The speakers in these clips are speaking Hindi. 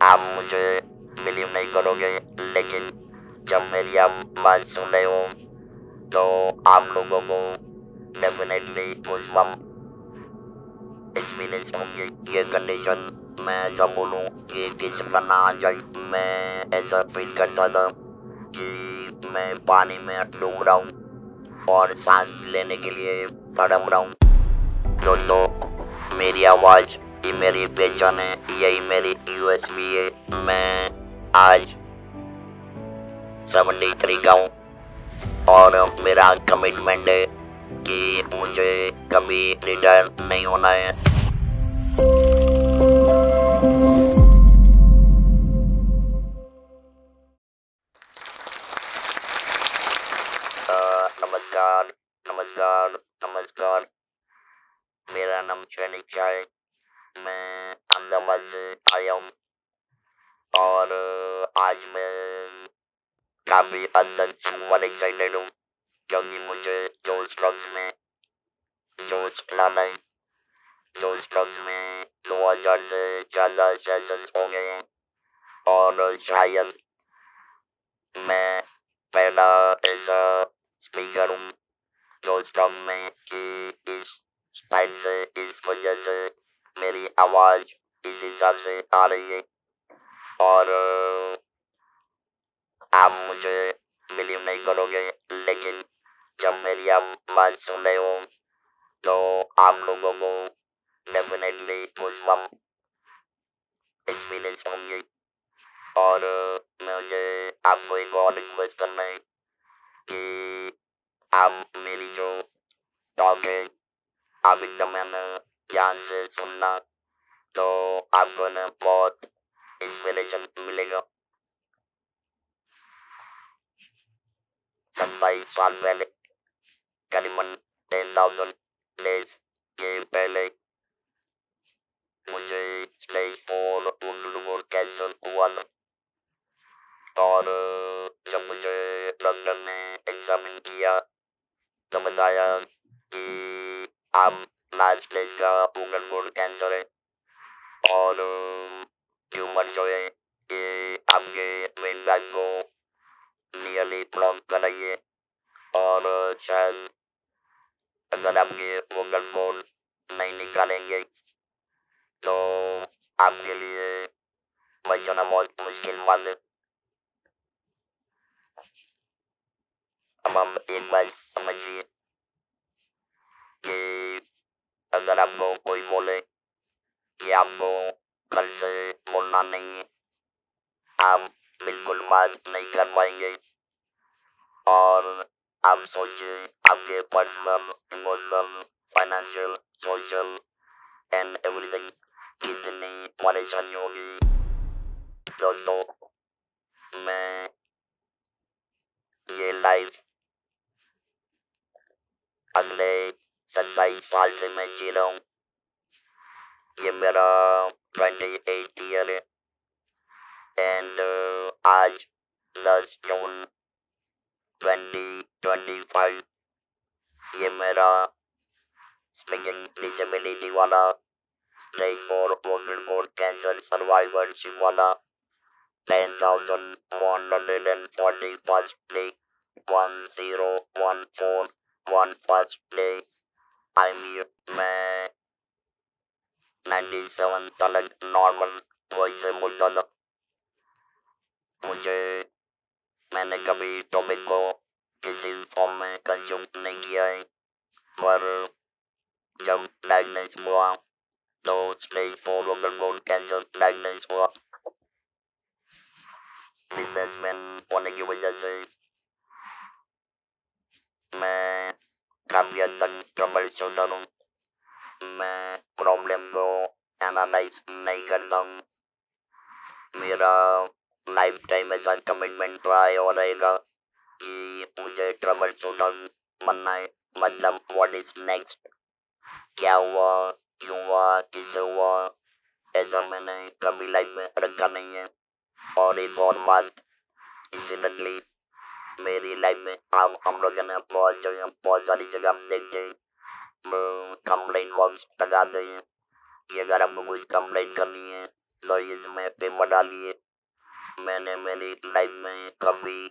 आप मुझे बिलीव नहीं करोगे, लेकिन जब मेरी आप बात सुन रहे हो तो आप लोगों को डेफिनेटली गूज़बम्प एक्सपीरियंस होंगे। ये कंडीशन मैं ऐसा बोलूँ कि किसी का ना आ जाए। मैं ऐसा फील करता था कि मैं पानी में डूब रहा हूँ और सांस लेने के लिए तड़प रहा हूँ। दोस्तों, मेरी आवाज़ ये मेरी पहचान है, यही मेरी यूएसपी है। मैं आज 73 का हूँ और मेरा कमिटमेंट है कि मुझे कभी रिटायर नहीं होना है। नमस्कार नमस्कार नमस्कार। मेरा नाम सैनिक शाह है। मैं अहमदाबाद से आया हूँ और आज मैं काफ़ी हद तक सुपर एक्साइटेड हूँ, क्योंकि मुझे जोश ड्रग्स में जोश लाना है। जोश ड्रग्स में 2000 से ज़्यादा सेशंस हो गए हैं और शायद मैं पहला ऐसा स्पीकर हूँ जोश ड्रग्स में कि इस साइड से इस वजह से मेरी आवाज़ इस हिसाब से आ रही है। और आप मुझे बिलीव नहीं करोगे, लेकिन जब मेरी आप बात सुन रहे हो तो आप लोगों को डेफिनेटली गूज़बम्प एक्सपीरियंस होंगे। और मुझे आपको एक और रिक्वेस्ट करना है कि आप मेरी जो टॉक है आप एकदम ध्यान से सुनना, तो आपको ना बहुत इंस्पिरेशन मिलेगा। 27 साल पहले, करीबन 10,000 डेज के पहले, मुझे स्टेज 4 वुंडरवुड कैंसर हुआ था। और जब मुझे डॉक्टर ने एग्जामिन किया तो बताया कि आप लास्ट स्टेज का वुंडरवुड कैंसर है और ट्यूमर जो है ये आपके मेन बैक को नियरली ब्लॉक कर रही है और शायद अगर आपके वुंडरवुड नहीं निकालेंगे तो आपके लिए बचना बहुत मुश्किल बात है। अब हम एक बात समझिए कि अगर आपको कोई बोले कि आपको कल से बोलना नहीं है, आप बिल्कुल बात नहीं कर पाएंगे। और आप सोचिए आपके personal, emotional, financial, social and everything कितनी परेशानी होगी। दोस्तों, मैं ये लाइफ अगले 27 साल से मैं जी रहा हूँ। ये मेरा 28th ईयर है एंड आज 10 जून 2025 ये मेरा स्पीकिंग डिसेबिलिटी वाला स्टेज 4 वुंडरवुड कैंसर सर्वाइवरशिप वाला 10,141st day 1014 first day I mean मैं 97 तक नॉर्मल वॉइस से बोलता था। मैंने कभी टॉपिक को किसी फॉर्म में कंज्यूम नहीं किया है, पर जब डायग्नोस हुआ तो स्टेज 4 वुंडरवुड कैंसर डायग्नोस हुआ। बिजनेसमैन होने की वजह से मैं काफ़ी हद तक ट्रबल शूटर हूँ। मैं प्रॉब्लम को एनालाइज नहीं करता हूँ। मेरा लाइफ टाइम ऐसा कमिटमेंट रहा है और रहेगा कि मुझे ट्रबल शूटर बनना है। मतलब व्हाट इज नेक्स्ट, क्या हुआ, क्यों हुआ, किसे हुआ, ऐसा मैंने कभी लाइफ में रखा नहीं है। और एक और बात, इंसिडेंटली मेरी लाइफ में हम लोग ने बहुत सारी जगह देखते हैं कंप्लेंट बॉक्स लगाते हैं कि अगर आपको कुछ कंप्लेंट करनी है तो इसमें पेपर डालिए। मैंने मेरी लाइफ में कभी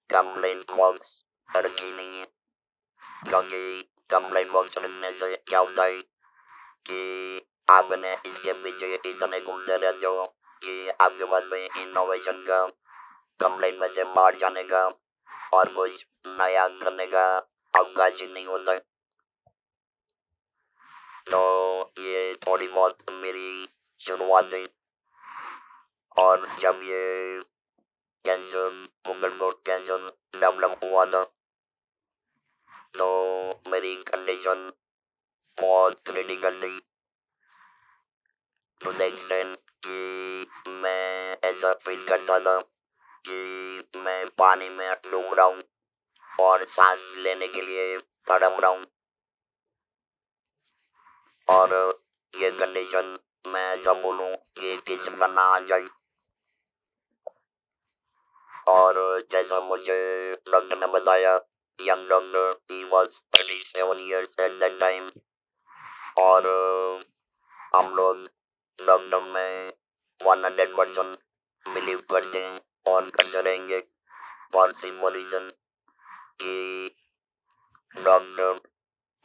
कंप्लेंट बॉक्स रखी नहीं है, क्योंकि कंप्लेंट बॉक्स रखने से क्या होता है कि आपने इसके पीछे इतने घूमते रहते हो कि आपके पास में इनोवेशन का, कंप्लेंट में से बाहर जाने का और कुछ नया करने का अवकाश ही नहीं होता है। तो ये थोड़ी बहुत मेरी शुरुआत है। और जब ये cancer, Google code cancer develop हुआ था, तो मेरी कंडीशन बहुत क्रिटिकल थी, टू द एक्सटेंट कि मैं ऐसा फील करता था कि मैं पानी में डूब रहा हूँ और सांस लेने के लिए तड़प रहा हूँ। और ये कंडीशन मैं ऐसा बोलूँ कि किसी का ना आ जाए। और जैसा मुझे डॉक्टर ने बताया, young doctor, he was 37 years at that time. और हम लोग लॉकडाउन में 100% बिलीव करते हैं और करते रहेंगे, फॉर सिंपल रीजन कि डॉक्टर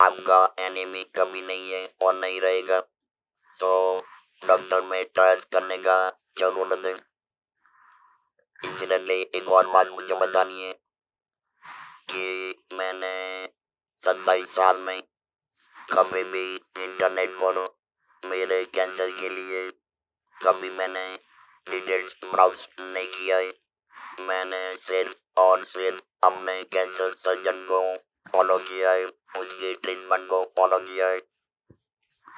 आपका एनिमी कभी नहीं है और नहीं रहेगा। सो डॉक्टर में ट्रस्ट करने का जरूरत है। इंसिडेंटली एक और बात मुझे बतानी है कि मैंने 27 साल में कभी भी इंटरनेट पर मेरे कैंसर के लिए कभी मैंने डिटेल्स ब्राउज नहीं किया है। मैंने सिर्फ और सिर्फ अपने कैंसर सर्जन को फॉलो किया है, उसकी ट्रीटमेंट को फॉलो किया है।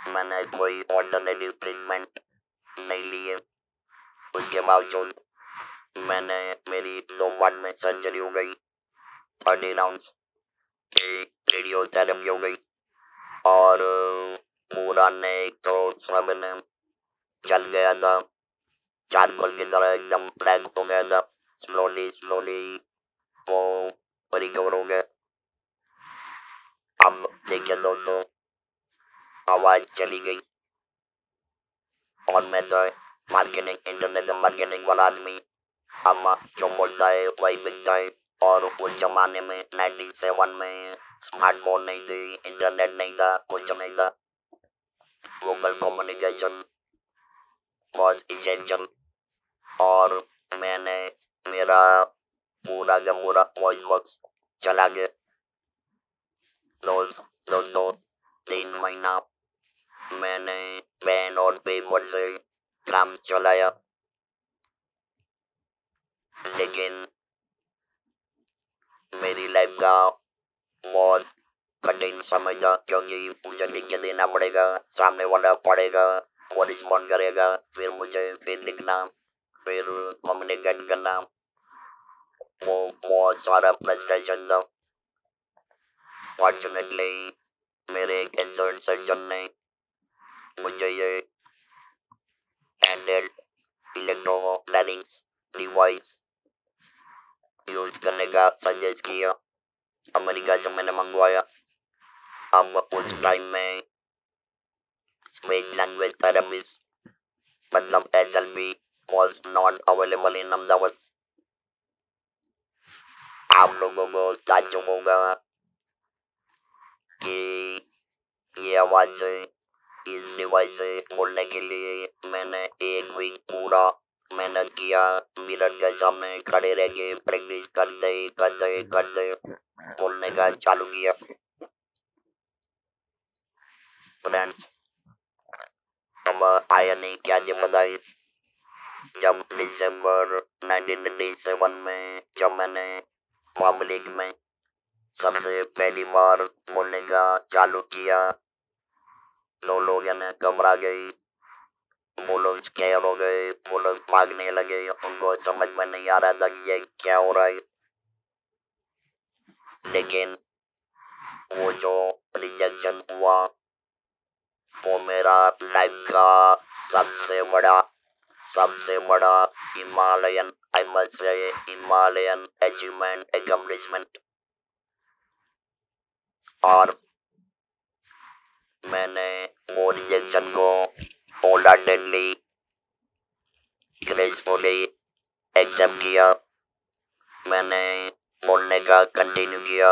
मैंने कोई ऑल्टरनेटिव ट्रीटमेंट नहीं ली है। उसके बावजूद मैंने मेरी 2 बार में सर्जरी हो गई, 30 राउंड्स की रेडियोथेरेपी हो गई और पूरा नेक तो सब ने जल गया था, चारकोल की तरह एकदम ब्लैक हो गया था। स्लोली स्लोली वो रिकवर हो गया। अब देखिए दोस्तों, आवाज चली गई और मैं तो मार्केटिंग, इंटरनेट मार्केटिंग वाला आदमी, अब जो बोलता है वही बिकता है। और उस जमाने में 97 में स्मार्टफोन नहीं थे, इंटरनेट नहीं था, कुछ नहीं था। Google communication was essential. और मैंने मेरा पूरा का पूरा वॉइस बॉक्स चला गया। दोस्तों 3 महीना मैंने पेन और पेपर से काम चलाया, लेकिन मेरी लाइफ का बहुत कठिन समय था, क्योंकि मुझे लिख के देना पड़ेगा, सामने वाला पढ़ेगा, वो रिस्पॉन्ड करेगा, फिर मुझे फिर लिखना, फिर कम्युनिकेट करना। वो बहुत सारा फ्रस्ट्रेशन था। फॉर्चुनेटली मेरे कैंसर सर्जन ने मुझे ये हैंडहेल्ड इलेक्ट्रोलारिंक्स डिवाइस यूज करने का सजेस्ट किया। अमेरिका से मैंने मंगवाया। अब उस टाइम में स्पीच लैंग्वेज थेरेपिस्ट, मतलब SLP, was not available in Ahmedabad. आप लोगों को ताज्जुब होगा कि ये आवाज से, इस डिवाइस से बोलने के लिए मैंने 1 वीक पूरा मेहनत किया। मिरर के सामने खड़े रह के प्रैक्टिस करते बोलने का चालू किया। फ्रेंड्स, अब आया नहीं क्या जी बताइए, जब दिसंबर 1987 में जब मैंने पब्लिक में सबसे पहली बार बोलने का चालू किया, तो लोग घबरा गए, वो लोग स्कैर हो गए, वो लोग भागने लगे। उनको समझ में नहीं आ रहा था कि ये क्या हो रहा है। लेकिन वो जो रिजेक्शन हुआ, वो मेरा लाइफ का सबसे बड़ा Himalayan, I must say Himalayan achievement, accomplishment. और मैंने वो रिजेक्शन को होलहार्टेडली ग्रेसफुली एक्सेप्ट किया। मैंने बोलने का कंटिन्यू किया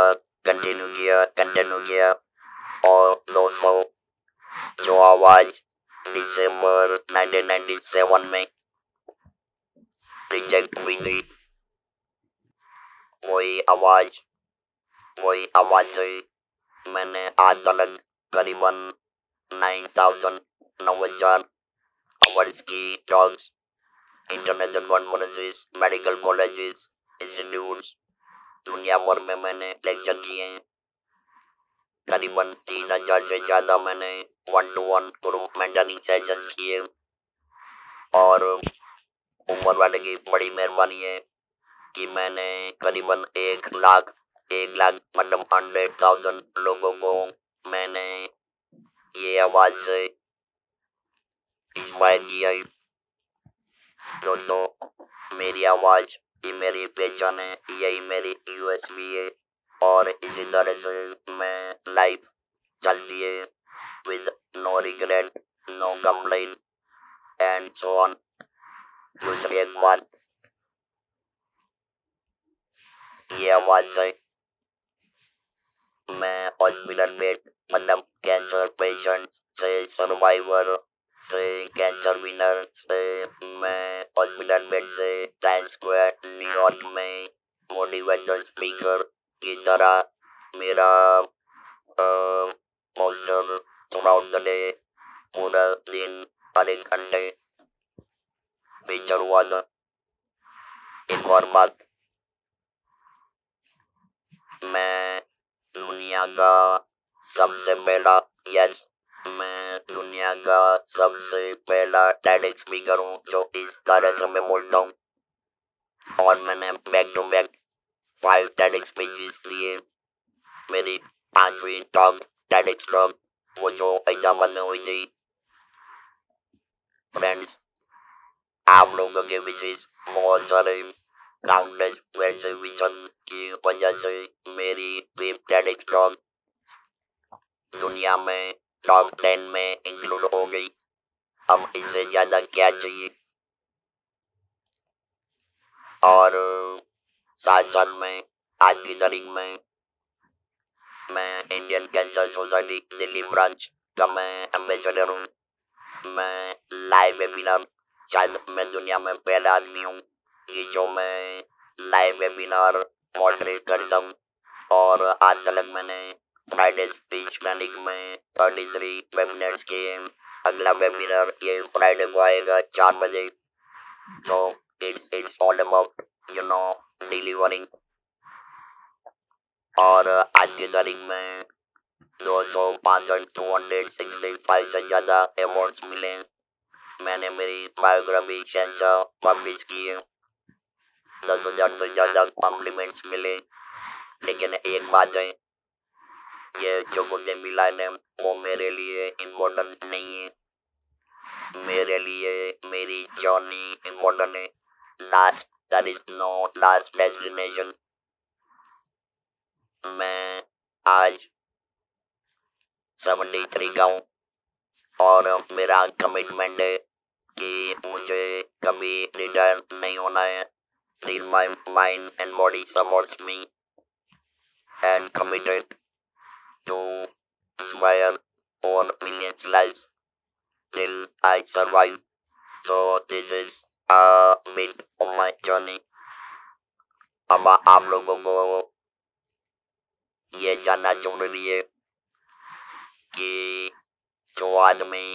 और दोस्तों जो आवाज दिसंबर 1997 में रिजेक्ट हुई थी, वही आवाज से मैंने आज तक करीबन 9,000 आवर्स की talks, international conferences, medical colleges, institutes दुनिया भर में मैंने लेक्चर किए हैं। करीबन 3,000 से ज़्यादा मैंने 1-to-1 ग्रुप मेंटरिंग सेशंस किए और ऊपर वाले की बड़ी मेहरबानी है कि मैंने करीबन 1 लाख मतलब 100,000 लोगों को मैंने ये आवाज़ से इंस्पायर किया है। दोस्तों मेरी आवाज़ ये मेरी पहचान है, यही मेरी यूएसपी है और इसी तरह से मैं लाइफ चलती है with no regret, no complaint and so on। दूसरी एक बात, ये आवाज़ से मैं हॉस्पिटल बेड मतलब कैंसर पेशेंट से, सर्वाइवर से, कैंसर विनर से, मैं हॉस्पिटल बेड से टाइम्स स्क्वायर न्यूयॉर्क में मोटिवेशनल स्पीकर की तरह मेरा पोस्टर थ्रूआउट द डे, पूरा दिन हर एक घंटे फीचर हुआ था। एक और बात, मैं दुनिया का सबसे पहला मैं दुनिया का सबसे पहला टेड स्पीकर हूँ जो इस तरह से मैं बोलता हूँ और मैंने back to back 5 TED speeches दिए। मेरी 5वीं टॉक टेड टॉक वो जो हैदराबाद में हुई थी। फ्रेंड्स आप लोगों के विशेष बहुत सारे काउंटलेस वैसे विजन की वजह से मेरी वेब टेड टॉक दुनिया में टॉप 10 में इंक्लूड हो गई। अब इससे ज़्यादा क्या चाहिए। और साथ में आज की तारीख में मैं Indian cancer society Delhi branch का मैं एम्बेसडर हूँ। मैं लाइव वेबिनार, शायद मैं दुनिया में पहला आदमी हूँ कि जो मैं लाइव वेबिनार मॉडरेट करता हूँ और आज तक मैंने फ्राइडे स्पीच क्लिनिक में 33 वेबिनार्स किए। अगला वेबिनार ये फ्राइडे को आएगा 4 बजे। So it's all about delivering. और आज की तारीख में 265 से ज़्यादा अवार्ड्स मिले। मैंने मेरी बायोग्राफी सेंसर पब्लिश की है। 10,000 से ज़्यादा कॉम्प्लीमेंट्स मिले। लेकिन एक बात है, ये जो मुझे मिला है वो मेरे लिए इम्पोर्टेंट नहीं है। मेरे लिए मेरी जर्नी इम्पोर्टेंट है। That is no last destination. मैं आज 73 का हूँ और मेरा कमिटमेंट है कि मुझे कभी रिटायर नहीं होना है। Till my mind and body supports me and committed to inspire over millions lives till I survive. So this is a bit of my journey। अब आप लोगों को ये जानना जरूरी है कि जो आदमी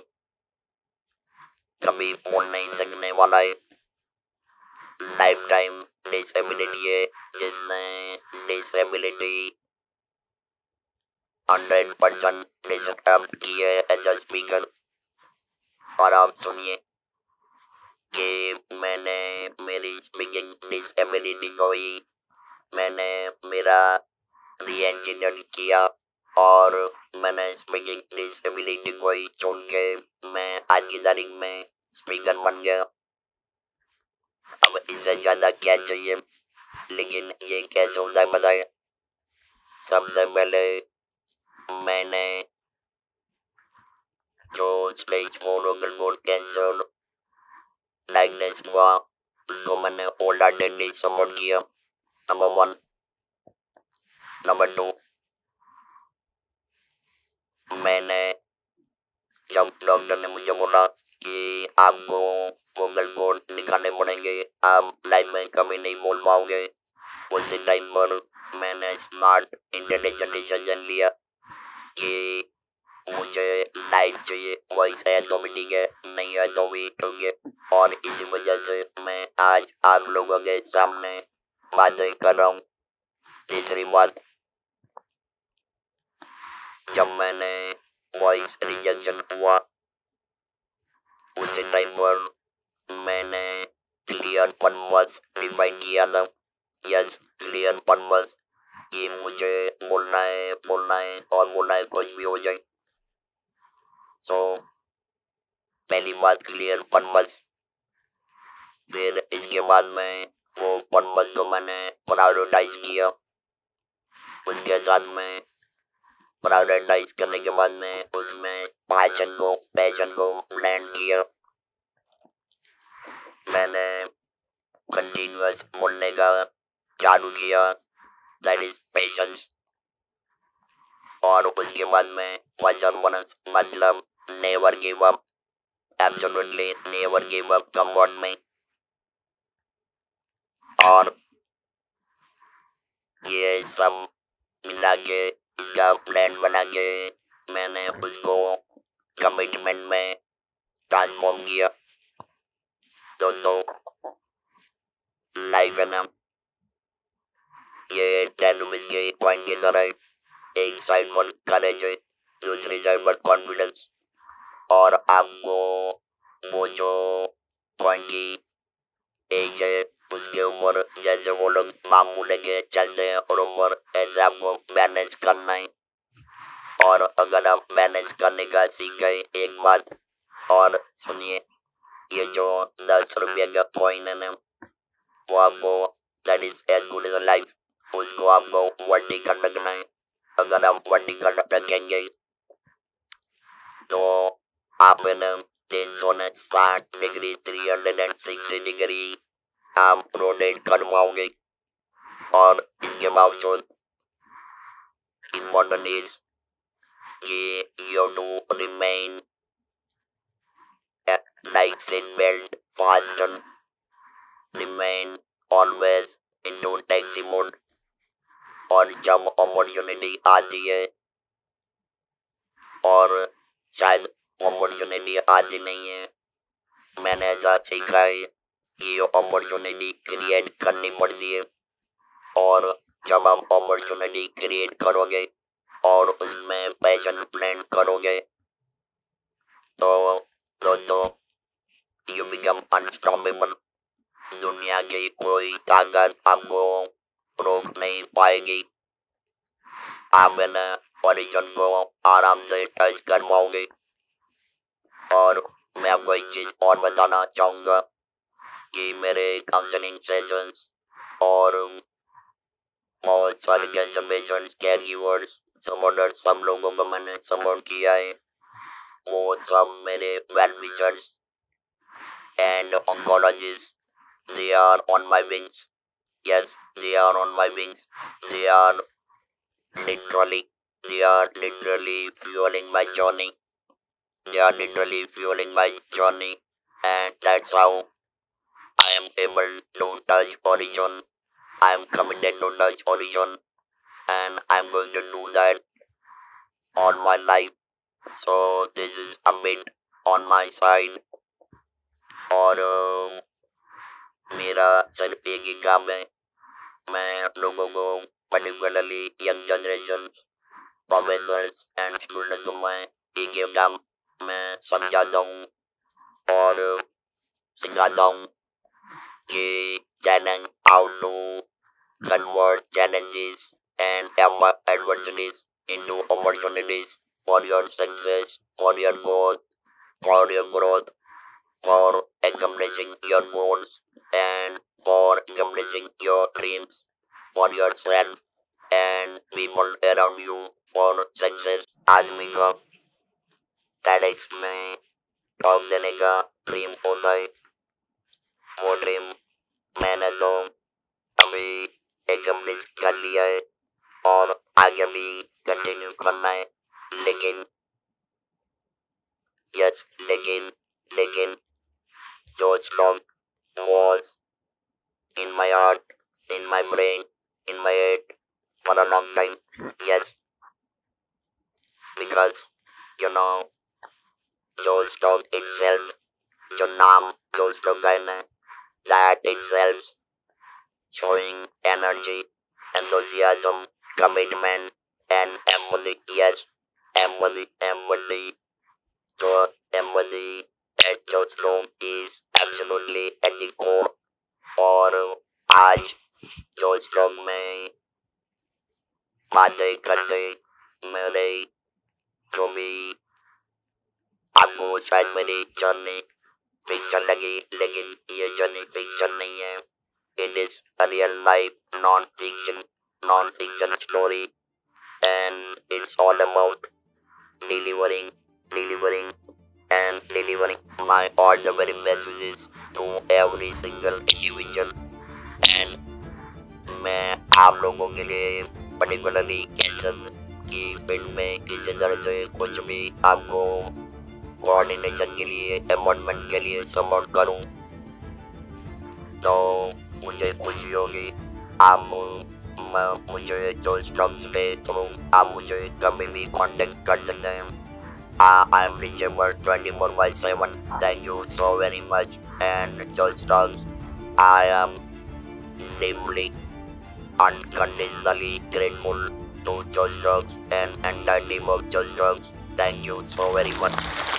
कभी बोल नहीं सकने वाला है, लाइफ टाइम डिसेबिलिटी है, जिसने डिसेबिलिटी 100% डिस्क्राइब की है एज अ स्पीकर। और आप सुनिए कि मैंने मेरी स्पीकिंग डिसेबिलिटी को ही मैंने मेरा री इंजीनियर किया और मैंने स्पीकिंग डिसेबिलिटी को ही छोड़ के मैं आज की तारीख में स्पीकर बन गया। अब इससे ज़्यादा क्या चाहिए। लेकिन ये कैसे होता है पता है। सबसे पहले मैंने जो स्टेज 4 कैंसर डायग्नोस हुआ, उसको मैंने होल्ड हार्टेडली सपोर्ट किया। नंबर 1। नंबर 2, मैंने जब डॉक्टर ने मुझे बोला कि आपको गूगल कोड दिखाने पड़ेंगे, आप लाइफ में कभी नहीं बोल पाओगे, उसी टाइम पर मैंने स्मार्ट इंटेलिजेंट डिसीजन लिया कि मुझे लाइफ चाहिए, वॉइस है तो भी ठीक है, नहीं है तो भी ठीक है। और इसी वजह से मैं आज आप लोगों के सामने बातें कर रहा हूँ। तीसरी बात, जब मैंने वॉइस रिजेक्शन हुआ उसी टाइम पर मैंने क्लियर पर्पस डिफाइन किया था। यस, क्लियर पर्पस कि मुझे बोलना है और बोलना है, कुछ भी हो जाए। सो पहली बात क्लियर पर्पस। फिर इसके बाद में वो पर्पस को मैंने प्रायोरिटाइज किया। उसके साथ में प्रायोरिटाइज करने के बाद में उसमें पैशन को ब्लेंड किया। मैंने कंटिन्यूअस बोलने का चालू किया, दैट इज पेशेंस। और उसके बाद में परसेवरेंस, मतलब never give up, absolutely never give up comfort में। और ये सब मिला के इसका प्लान बना के मैंने उसको कमिटमेंट में ट्रांसफॉर्म किया। दोस्तों, लाइफ है ना, ये 10 रुपीज के कॉइन की तरह है। एक साइड पर करेज है, दूसरी साइड पर कॉन्फिडेंस। और आपको वो जो कॉइन की एज है उसके ऊपर जैसे वो लोग मामू लेके चलते हैं और ऊपर ऐसे आपको बैलेंस करना है। और अगर आप बैलेंस करने का सीख गए, एक बात और सुनिए, ये जो 10 रुपये का कॉइन है ना, वो आपको that is as good as life, उसको आपको वर्टिकल रखना है। अगर आप वर्टिकल रखेंगे तो आप है ना 360 डिग्री 360 डिग्री आप रोटेट कर पाओगे। और इसके बावजूद इम्पोर्टेंट इज कि you to remain like seat belt fasten, remain always into taxi mode। और जब अपॉर्चुनिटी आती है, और शायद अपॉर्चुनिटी आती नहीं है, मैंने ऐसा सीखा है कि अपॉर्चुनिटी क्रिएट करनी पड़ती है। और जब आप अपॉर्चुनिटी क्रिएट करोगे और उसमें पैशन प्लान करोगे तो दोस्तों यू बिकम अनस्टॉपेबल। दुनिया की कोई ताकत आपको रोक नहीं पाएगी। आप है ना हॉरिजॉन को आराम से टच कर पाओगे। और मैं आपको एक चीज और बताना चाहूँगा कि मेरे काउंसलिंग सेशंस और बहुत सारे cancer patients, care givers, supporters, सब लोगों को मैंने सपोर्ट किया है। वो सब मेरे well wishers and oncologist, they are on my wings। Yes, they are on my wings। They are literally, they are literally fueling my journey। They are literally fueling my journey, and that's how I am able to touch horizon। I am committed to touch horizon, and I'm going to do that all my life। So this is a bit on my side। और मेरा सिर्फ एक ही काम है, मैं लोगों को particularly young generation, professors and students को मैं एक ही काम मैं समझाता हूँ और सिखाता हूँ कि challenge how to convert challenges and adversities into opportunities for your success, for your growth, for accomplishing your goals and for accomplishing your dreams for yourself and people around you for success। आदमी का TEDx में टॉक देने का ड्रीम होता है, वो ड्रीम मैंने तो अभी एक कंप्लीट कर लिया है और आगे भी कंटिन्यू करना है। लेकिन लेकिन जो stock was in my heart, in my brain, in my head for a long time. Yes, because you know, जो स्टॉक itself, जो नाम जो स्टॉक का है ना, that itself showing energy, enthusiasm, commitment, and empathy. Yes, empathy. So empathy at जो stock is absolutely at the core. और आज जो स्टॉक में बातें करते मेरे जो भी आपको शायद मेरी जर्नी फिक्शन लगी, लेकिन ये जर्नी फिक्शन नहीं है। It is a real life non fiction story and it's all about delivering my all the very best wishes to every single individual and मैं आप लोगों के लिए पर्टिकुलरली कैंसर की फील्ड में किसी तरह से कुछ भी आपको कोऑर्डिनेशन के लिए अपॉइंटमेंट के लिए सपोर्ट करूं तो मुझे खुशी होगी। आप मुझे जो स्टॉक्स के थ्रू आप मुझे कभी भी कांटेक्ट कर सकते हैं। I am reachable 24/7. Thank you so very much. And Joel Stocks, I am deeply unconditionally grateful to Joel Stocks and entire team of Joel Stocks. Thank you so very much.